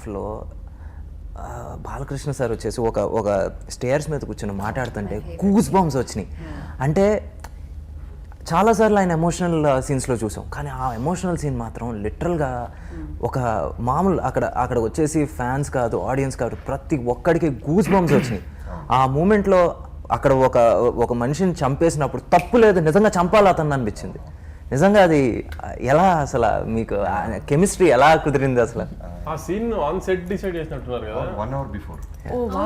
హాఫ్లో బాలకృష్ణ సార్ వచ్చేసి ఒక స్టేర్స్ మీద కూర్చొని మాట్లాడుతుంటే గూస్ బంప్స్ వచ్చినాయి. అంటే చాలాసార్లు ఆయన ఎమోషనల్ సీన్స్లో చూసాం, కానీ ఆ ఎమోషనల్ సీన్ మాత్రం లిటరల్గా ఒక మామూలు అక్కడ వచ్చేసి ఫ్యాన్స్ కాదు, ఆడియన్స్ కాదు, ప్రతి ఒక్కడికి గూస్ బంప్స్ వచ్చినాయి. ఆ మూమెంట్లో అక్కడ ఒక మనిషిని చంపేసినప్పుడు తప్పు లేదు, నిజంగా చంపాలి అతను అనిపించింది. నిజంగా అది ఎలా అసలు మీకు కెమిస్ట్రీ ఎలా కుదిరింది అసలు? ఆ సీన్ ఆన్ సెట్ డిసైడ్ చేసినట్టున్నారు కదా 1 hour before.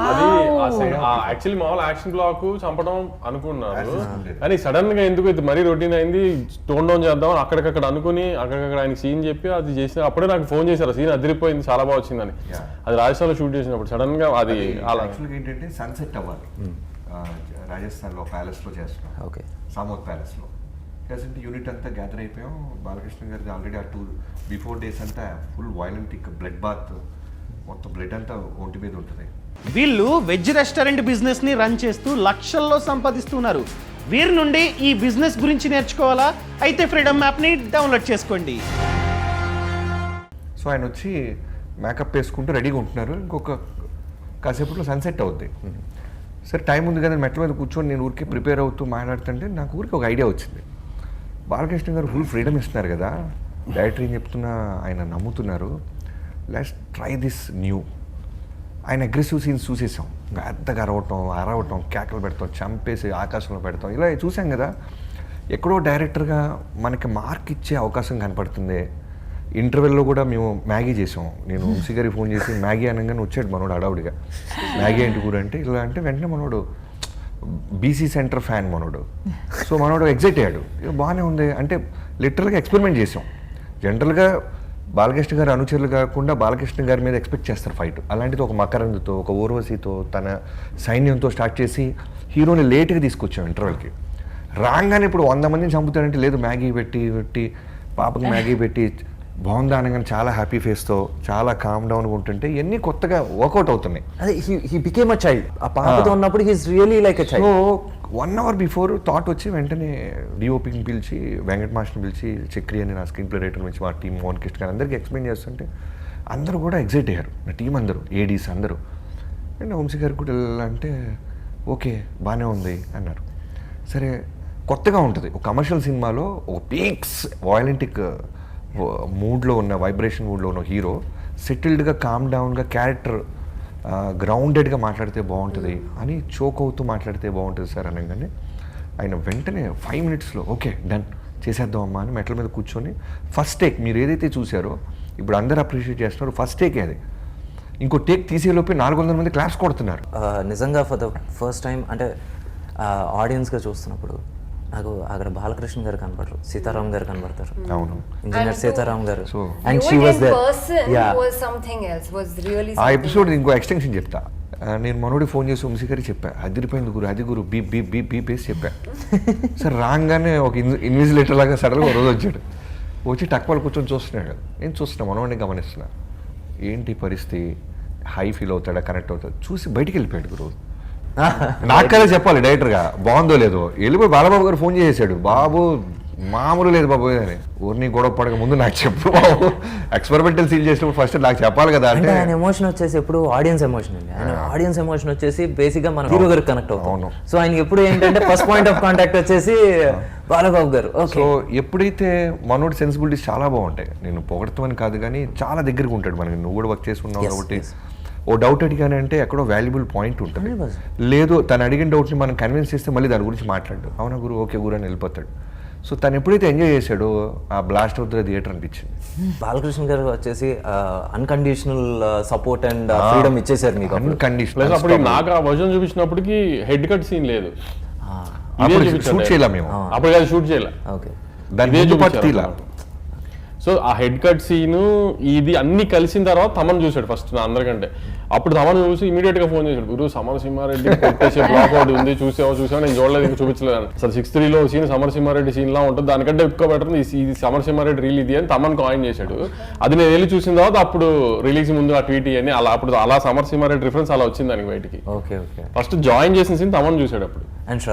అది యాక్చువల్లీ మామూలు యాక్షన్ బ్లాక్ చంపడం అనుకున్నారు, కానీ సడన్ గా ఎందుకు ఇది మరీ రొటీన్ అయింది, టోన్ డౌన్ చేద్దాం అక్కడికక్కడ అనుకుని అక్కడికక్కడ ఆయన సీన్ చెప్పి అది చేసిన అప్పుడే నాకు ఫోన్ చేశారు, సీన్ అదిరిపోయింది చాలా బాగా వచ్చిందని. అది రాజస్థాన్ లో షూట్ చేసినప్పుడు సడన్ గా అది యాక్చువల్గా ఏంటంటే సన్సెట్ అవ్వాలి, రాజస్థాన్ లో ప్యాలెస్ లో చేస్తున్నాం. ఓకే, సామోత్ ప్యాలెస్ లో ప్రజెంట్ యూనిట్ అంతా గ్యాదర్ అయిపోయాం. బాలకృష్ణ గారికి ఆల్రెడీ ఆ 2 బిఫోర్ డేస్ అంతా ఫుల్ వైలెంట్ బ్లడ్ బాత్, మొత్తం బ్లడ్ అంతా ఒంటి మీద ఉంటుంది. వీళ్ళు వెజ్ రెస్టారెంట్ బిజినెస్ ని రన్ చేస్తూ లక్షల్లో సంపాదిస్తున్నారు. వీరి నుండి ఈ బిజినెస్ గురించి నేర్చుకోవాలా? అయితే ఫ్రీడమ్ యాప్ ని డౌన్లోడ్ చేసుకోండి. సో ఆయన వచ్చి మేకప్ వేసుకుంటూ రెడీగా ఉంటున్నారు. ఇంకొక కాసేపట్లో సన్సెట్ అవుద్ది. సరే టైం ఉంది కదా, మెట్ల మీద కూర్చొని నేను ఊరికే ప్రిపేర్ అవుతూ మాట్లాడుతుంటే నాకు ఊరికి ఒక ఐడియా వచ్చింది. బాలకృష్ణ గారు ఫుల్ ఫ్రీడమ్ ఇస్తున్నారు కదా, డైరెక్టర్ ఏం చెప్తున్నా ఆయన నమ్ముతున్నారు, లెట్స్ ట్రై దిస్ న్యూ. ఆయన అగ్రెసివ్ సీన్స్ చూసేసాం, పెద్దగా అరవటం, కేకలు పెడతాం, చంపేసి ఆకాశంలో పెడతాం, ఇలా చూసాం కదా. ఎక్కడో డైరెక్టర్గా మనకి మార్క్ ఇచ్చే అవకాశం కనపడుతుంది. ఇంటర్వెల్లో కూడా మేము మ్యాగీ చేసాం. నేను వంశీ గారికి ఫోన్ చేసి మ్యాగీ అనగానే వచ్చాడు మనోడు అడావుడిగా. మ్యాగీ ఏంటి కూడా అంటే ఇలా అంటే వెంటనే మనోడు బీసీ సెంటర్ ఫ్యాన్ మనోడు. సో మనోడు ఎగ్జైట్ అయ్యాడు, బాగానే ఉంది అంటే లిటరల్గా ఎక్స్పెరిమెంట్ చేసాం. జనరల్గా బాలకృష్ణ గారు అనుచరులు కాకుండా బాలకృష్ణ గారి మీద ఎక్స్పెక్ట్ చేస్తారు ఫైట్. అలాంటిది ఒక మకరంద్తో, ఒక ఊర్వశితో, తన సైన్యంతో స్టార్ట్ చేసి హీరోని లేట్గా తీసుకొచ్చాం ఇంటర్వెల్కి. రాగానే ఇప్పుడు 100 మందిని చంపుతాడంటే లేదు, మ్యాగీ పెట్టి పాపకి మ్యాగీ పెట్టి బాగుందా అనగానే చాలా హ్యాపీ ఫేస్తో చాలా కామ్ డౌన్గా ఉంటుంటే ఇవన్నీ కొత్తగా వర్కౌట్ అవుతున్నాయి. అదే హీ బికేమ్ అ చైల్డ్. ఆ పాపతో ఉన్నప్పుడు he is really like a child. So 1 hour before thought వచ్చి వెంటనే డిఓపిని పిలిచి, వెంకట్ మాస్టర్ని పిలిచి, చక్రి అని నా స్క్రీన్ ప్లే రైటర్ నుంచి మా టీం మోహన్ కృష్ణ గారు అందరికీ ఎక్స్ప్లెయిన్ చేస్తుంటే అందరూ కూడా ఎగ్జైట్ అయ్యారు, నా టీం అందరూ, ఏడీస్ అందరూ. అండ్ వంశీ గారు కూడా అంటే ఓకే బాగానే ఉంది అన్నారు. సరే కొత్తగా ఉంటుంది ఒక కమర్షియల్ సినిమాలో ఒక పీక్స్ వాయలెంటిక్ మూడ్లో ఉన్న, వైబ్రేషన్ మూడ్లో ఉన్న హీరో సెటిల్డ్గా కామ్ డౌన్గా క్యారెక్టర్ గ్రౌండెడ్గా మాట్లాడితే బాగుంటుంది అని చోక్ అవుతూ మాట్లాడితే బాగుంటుంది సార్ అనగానే ఆయన వెంటనే 5 minutesలో ఓకే డన్ చేసేద్దాం అమ్మా అని మెట్ల మీద కూర్చొని ఫస్ట్ టేక్ మీరు ఏదైతే చూసారో ఇప్పుడు అందరూ అప్రిషియేట్ చేస్తున్నారు, ఫస్ట్ టేకే అది. ఇంకో టేక్ తీసేలోపే 400 మంది క్లాప్స్ కొడుతున్నారు. నిజంగా ఫర్ ద ఫస్ట్ టైం అంటే ఆడియన్స్గా చూస్తున్నప్పుడు నాకు అక్కడ బాలకృష్ణ గారు కనపడరు, సీతారాం గారు కనపడతారు. అవును, ఇంజనీర్ సీతారాం గారు. So and she was there. ఆ ఎపిసోడ్ ఇంకో ఎక్స్టెన్షన్ చెప్తా. నేను మనోడి ఫోన్ చేసి వంశీ గారికి చెప్పా, అదిరిపోయింది గురు, అది గురు, బీప్ బీప్ బీప్ బీప్ వేసి చెప్పా. సార్ రాగానే ఒక ఇన్విజిలేటర్ లాగా సడన్గా ఒక రోజు వచ్చాడు, వచ్చి టక్వాలు కూర్చొని చూస్తున్నాడు. నేను చూస్తున్నా, మనోడిని గమనిస్తున్నా, ఏంటి పరిస్థితి, హై ఫీల్ అవుతాడా, కనెక్ట్ అవుతాడు, చూసి బయటికి వెళ్ళిపోయాడు గురు. నాకదే చెప్పాలి డైరెక్టర్గా, బాగుందో లేదో. వెళ్ళిపోయి బాలబాబు గారు ఫోన్ చేసేసాడు, బాబు మామూలు లేదు బాబు అని. ఊరిని గొడవ పడక ముందు నాకు చెప్పు బాబు, ఎక్స్పెరిమెంటల్ సీన్ చేసినప్పుడు ఫస్ట్ నాకు చెప్పాలి కదా అంటే. ఆయన ఎమోషన్ వచ్చేసి ఎప్పుడు ఆడియన్స్ ఎమోషన్ అండి. ఆయన ఆడియన్స్ ఎమోషన్ వచ్చేసి బేసిక్గా మన హీరో గారికి కనెక్ట్ అవుతాం. సో ఆయనకి ఎప్పుడు ఏంటంటే ఫస్ట్ పాయింట్ ఆఫ్ కాంటాక్ట్ వచ్చేసి బాలబాబు గారు. సో ఎప్పుడైతే మనోడి సెన్సిబిలిటీస్ చాలా బాగుంటాయి, నేను పొగడతామని కాదు కానీ చాలా దగ్గరగా ఉంటాడు మనకి. నువ్వు కూడా వర్క్ చేసి ఉన్నావు కాబట్టి ఓ డౌట్ అడిగానే అంటే ఎక్కడో వాల్యుబుల్ పాయింట్ ఉంటుంది. లేదు తను అడిగిన డౌట్ని మనం కన్విన్స్ చేస్తే మళ్ళీ దాని గురించి మాట్లాడు, అవునా గురు ఓకే గురు అని వెళ్ళిపోతాడు. సో తను ఎప్పుడైతే ఎంజాయ్ చేశాడో ఆ బ్లాస్ట్ అవుట్ ద థియేటర్ అనిపించింది. బాలకృష్ణ గారు వచ్చేసి అన్కండిషనల్ సపోర్ట్ అండ్ ఫ్రీడమ్ ఇచ్చేసారు మీకు. అన్కండిషనల్. అప్పుడు నాకు ఆ వర్జన్ చూపించినప్పటికీ హెడ్ కట్ సీన్ లేదు, షూట్ చేయలేము మేము, అప్పుడు కాదు షూట్ చేయలే. ఓకే, దాని సో ఆ హెడ్ కట్ సీను ఇది అన్ని కలిసిన తర్వాత తమన్ చూసాడు ఫస్ట్ నా అందరికంటే. అప్పుడు తమన్ చూసి ఇమీడియట్ గా ఫోన్ చేశాడు, గురు సమరసింహారెడ్డి కొట్టేసే బ్లాక్ అవుట్ ఉంది, చూసావు నేను చూడలేదు, ఇంకా చూపించలేదు. అసలు 6:3లో సీన్ సమరసింహారెడ్డి సీన్ లా ఉంటుంది, దానికంటే ఎక్కువ బెటర్ ఇది సమరసింహారెడ్డి రీల్ ఇది అని తమన్ కాయిన్ చేశాడు. అది నేను వెళ్ళి చూసిన తర్వాత అప్పుడు రిలీజ్ ముందు ఆ ట్వీట్ అని అలా అప్పుడు అలా సమరసింహారెడ్డి రిఫరెన్స్ అలా వచ్చింది దానికి బయటికి. ఓకే ఓకే, ఫస్ట్ జాయిన్ చేసిన సీన్ తమన్ చూసాడు అప్పుడు. అండ్